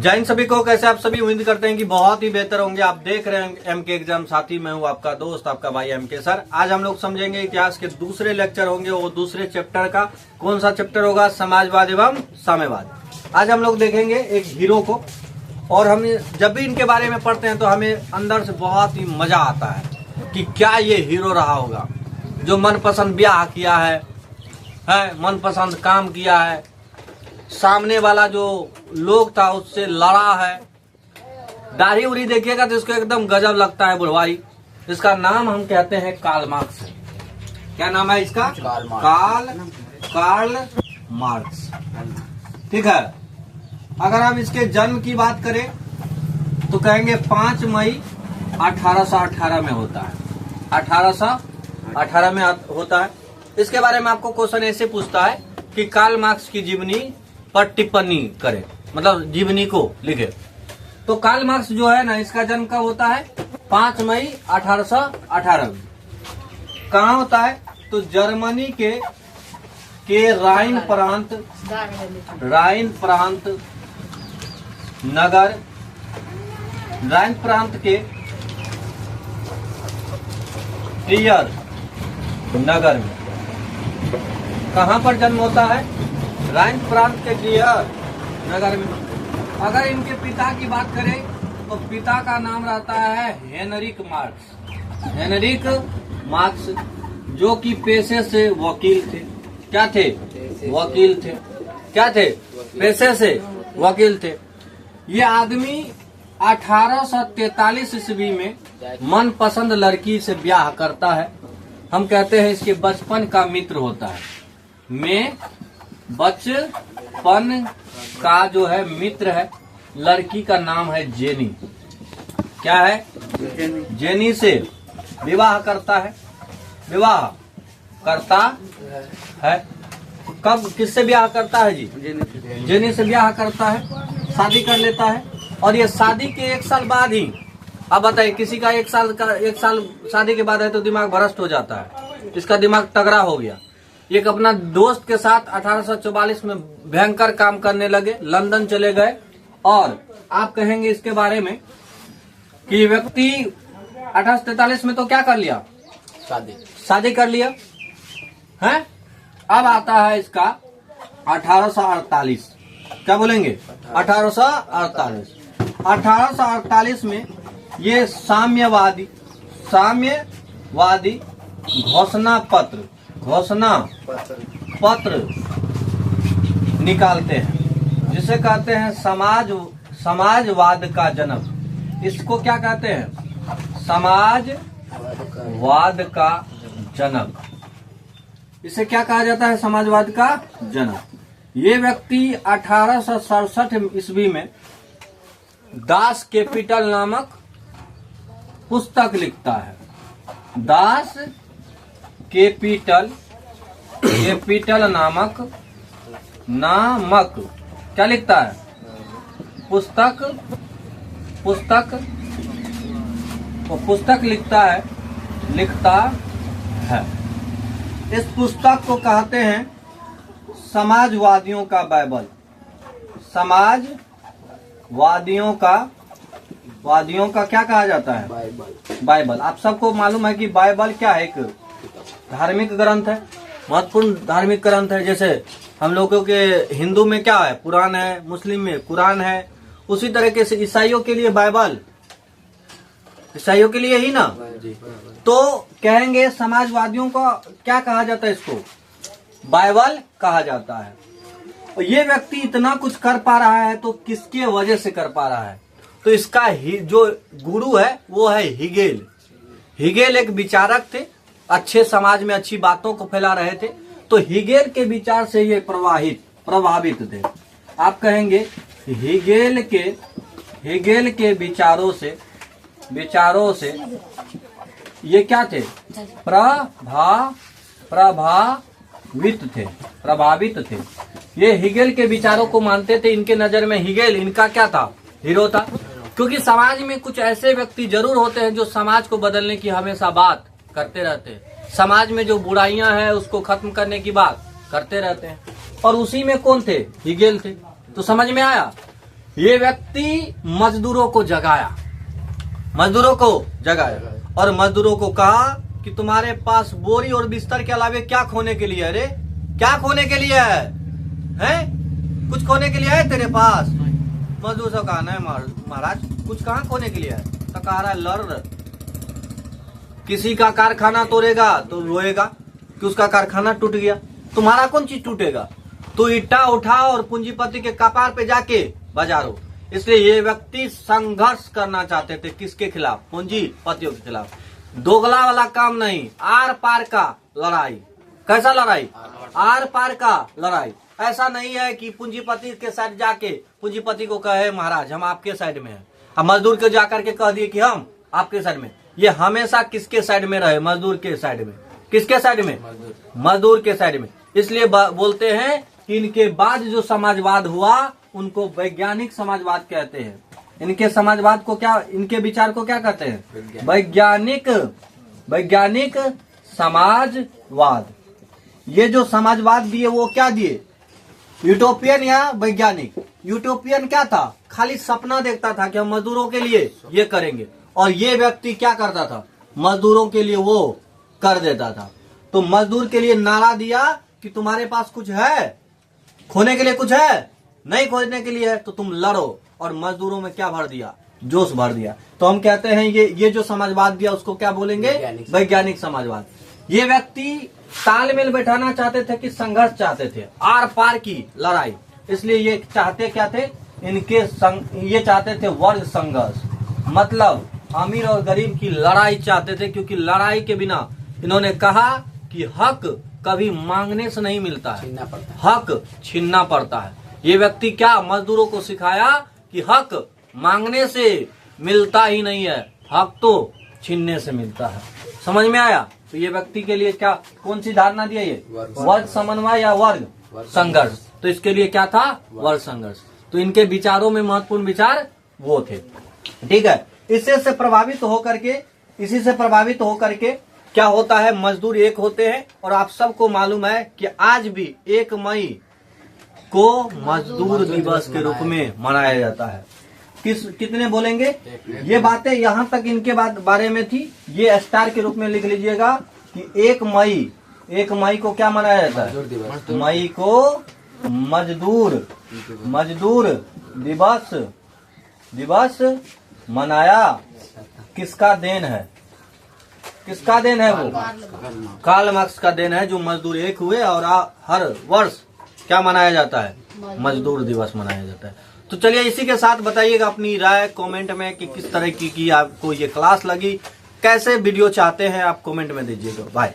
जय हिंद सभी को। कैसे आप सभी? उम्मीद करते हैं कि बहुत ही बेहतर होंगे। आप देख रहे हैं एमके एग्जाम साथी, मैं हूं आपका दोस्त, आपका भाई एमके सर। आज हम लोग समझेंगे इतिहास के दूसरे लेक्चर होंगे, वो दूसरे चैप्टर का। कौन सा चैप्टर होगा? समाजवाद एवं साम्यवाद। आज हम लोग देखेंगे एक हीरो को, और हम जब भी इनके बारे में पढ़ते हैं तो हमें अंदर से बहुत ही मजा आता है कि क्या ये हीरो रहा होगा जो मनपसंद ब्याह किया है, मनपसंद काम किया है, सामने वाला जो लोग था उससे लड़ा है। दाढ़ी उड़ी देखिएगा तो इसको एकदम गजब लगता है बुढ़वाई। इसका नाम हम कहते हैं कार्ल मार्क्स। क्या नाम है इसका? Karl Marx. ठीक है। अगर हम इसके जन्म की बात करें तो कहेंगे 5 मई 1818 में होता है। 1818 में होता है। इसके बारे में आपको क्वेश्चन ऐसे पूछता है कि कार्ल मार्क्स की जीवनी पर टिप्पणी करें, मतलब जीवनी को लिखे। तो कार्ल मार्क्स जो है ना, इसका जन्म कब होता है? 5 मई 1818 में। कहाँ होता है? तो जर्मनी के राइन प्रांत के ट्रियर नगर में। कहाँ पर जन्म होता है? राइन प्रांत के ट्रियर नगर में। अगर इनके पिता की बात करें तो पिता का नाम रहता है हेनरिक मार्क्स, जो कि पेशे से वकील थे। क्या थे? वकील थे। क्या थे? पेशे से वकील थे। ये आदमी 1843 ईस्वी में मनपसंद लड़की से ब्याह करता है। हम कहते हैं इसके बचपन का मित्र होता है। बचपन का जो है मित्र है, लड़की का नाम है जेनी। क्या है? जेनी से विवाह करता है। कब किससे ब्याह करता है जी? जेनी से ब्याह करता है, शादी कर लेता है। और ये शादी के 1 साल बाद ही, अब बताइए, किसी का 1 साल शादी के बाद है तो दिमाग भ्रष्ट हो जाता है। इसका दिमाग तगड़ा हो गया। एक अपना दोस्त के साथ 1844 में भयंकर काम करने लगे, लंदन चले गए। और आप कहेंगे इसके बारे में कि व्यक्ति 1843 में तो क्या कर लिया? शादी कर लिया है। अब आता है इसका 1848। क्या बोलेंगे? 1848 में ये साम्यवादी घोषणा पत्र निकालते हैं, जिसे कहते हैं समाजवाद का जनक। इसको क्या कहते हैं? समाजवाद का जनक। इसे क्या कहा जाता है? समाजवाद का जनक। ये व्यक्ति 1867 ईस्वी में दास कैपिटल नामक पुस्तक लिखता है। दास कैपिटल नामक क्या लिखता है? पुस्तक लिखता है। इस पुस्तक को कहते हैं समाजवादियों का बाइबल। वादियों का क्या कहा जाता है? बाइबल। आप सबको मालूम है कि बाइबल क्या है? एक धार्मिक ग्रंथ है, महत्वपूर्ण धार्मिक ग्रंथ है। जैसे हम लोगों के हिंदू में क्या है? कुरान है, मुस्लिम में कुरान है। उसी तरीके से ईसाइयों के लिए बाइबल, ईसाइयों के लिए ही ना। तो कहेंगे समाजवादियों को क्या कहा जाता है? इसको बाइबल कहा जाता है। और ये व्यक्ति इतना कुछ कर पा रहा है तो किसके वजह से कर पा रहा है? तो इसका जो गुरु है वो है हिगेल एक विचारक थे, अच्छे समाज में अच्छी बातों को फैला रहे थे। तो हिगेल के विचार से ये प्रभावित थे। आप कहेंगे हिगेल के विचारों से ये क्या थे? प्रभावित थे। ये हिगेल के विचारों को मानते थे। इनके नजर में हिगेल इनका क्या था? हीरो था। क्योंकि समाज में कुछ ऐसे व्यक्ति जरूर होते हैं जो समाज को बदलने की हमेशा बात करते रहते हैं। समाज में जो बुराइयां हैं उसको खत्म करने की बात करते रहते हैं। और उसी में कौन थे? हिगेल थे। तो समझ में आया। ये व्यक्ति मजदूरों को जगाया, और मजदूरों को कहा कि तुम्हारे पास बोरी और बिस्तर के अलावे क्या खोने के लिए है रे? क्या खोने के लिए है? हैं? कुछ खोने के लिए है तेरे पास? मजदूर सब कहा नहीं महाराज, कुछ कहाँ खोने के लिए है? तो कह रहा है लड़, किसी का कारखाना तोड़ेगा तो रोएगा कि उसका कारखाना टूट गया। तुम्हारा कौन चीज टूटेगा? तो ईटा उठाओ और पूंजीपति के कपार पे जाके बजारो। इसलिए ये व्यक्ति संघर्ष करना चाहते थे, किसके खिलाफ? पूंजीपतियों के खिलाफ। दोगला वाला काम नहीं, आर पार का लड़ाई। कैसा लड़ाई? आर पार का लड़ाई। ऐसा नहीं है कि पूंजीपति के साइड जाके पूंजीपति को कहे महाराज हम आपके साइड में हैं, अब मजदूर को जाकर के कह दिए कि हम आपके साइड में। ये हमेशा किसके साइड में रहे? मजदूर के साइड में। किसके साइड में? मजदूर के साइड में। इसलिए बोलते हैं कि इनके बाद जो समाजवाद हुआ उनको वैज्ञानिक समाजवाद कहते हैं। इनके समाजवाद को क्या, इनके विचार को क्या कहते हैं? वैज्ञानिक समाजवाद। ये जो समाजवाद दिए वो क्या दिए? यूटोपियन या वैज्ञानिक। यूटोपियन क्या था? खाली सपना देखता था कि हम मजदूरों के लिए ये करेंगे, और ये व्यक्ति क्या करता था? मजदूरों के लिए वो कर देता था। तो मजदूर के लिए नारा दिया कि तुम्हारे पास कुछ है खोने के लिए? कुछ है नहीं खोने के लिए है तो तुम लड़ो। और मजदूरों में क्या भर दिया? जोश भर दिया। तो हम कहते हैं ये जो समाजवाद दिया उसको क्या बोलेंगे? वैज्ञानिक समाजवाद। ये व्यक्ति तालमेल बैठाना चाहते थे कि संघर्ष चाहते थे, आर पार की लड़ाई। इसलिए ये चाहते क्या थे? ये चाहते थे वर्ग संघर्ष, मतलब अमीर और गरीब की लड़ाई चाहते थे। क्योंकि लड़ाई के बिना इन्होंने कहा कि हक कभी मांगने से नहीं मिलता है, हक छीनना पड़ता है। ये व्यक्ति क्या मजदूरों को सिखाया कि हक मांगने से मिलता ही नहीं है, हक तो छीनने से मिलता है। समझ में आया? तो ये व्यक्ति के लिए क्या, कौन सी धारणा दिया? ये वर्ग समन्वय या वर्ग संघर्ष। तो इसके लिए क्या था? वर्ग संघर्ष। तो इनके विचारों में महत्वपूर्ण विचार वो थे। ठीक है। इसी से प्रभावित होकर के क्या होता है? मजदूर एक होते हैं। और आप सबको मालूम है कि आज भी 1 मई को मजदूर दिवस के रूप में मनाया जाता है। कितने बोलेंगे? ये बातें यहाँ तक इनके बारे में थी। ये स्टार के रूप में लिख लीजिएगा कि 1 मई को क्या मनाया जाता है? मई को मजदूर दिवस मनाया। किसका देन है? किसका देन है? वो कार्ल मार्क्स का देन है, जो मजदूर एक हुए और हर वर्ष क्या मनाया जाता है? मजदूर दिवस मनाया जाता है। तो चलिए इसी के साथ बताइएगा अपनी राय कमेंट में कि किस तरह की आपको ये क्लास लगी, कैसे वीडियो चाहते हैं आप कमेंट में दीजिएगा। बाय।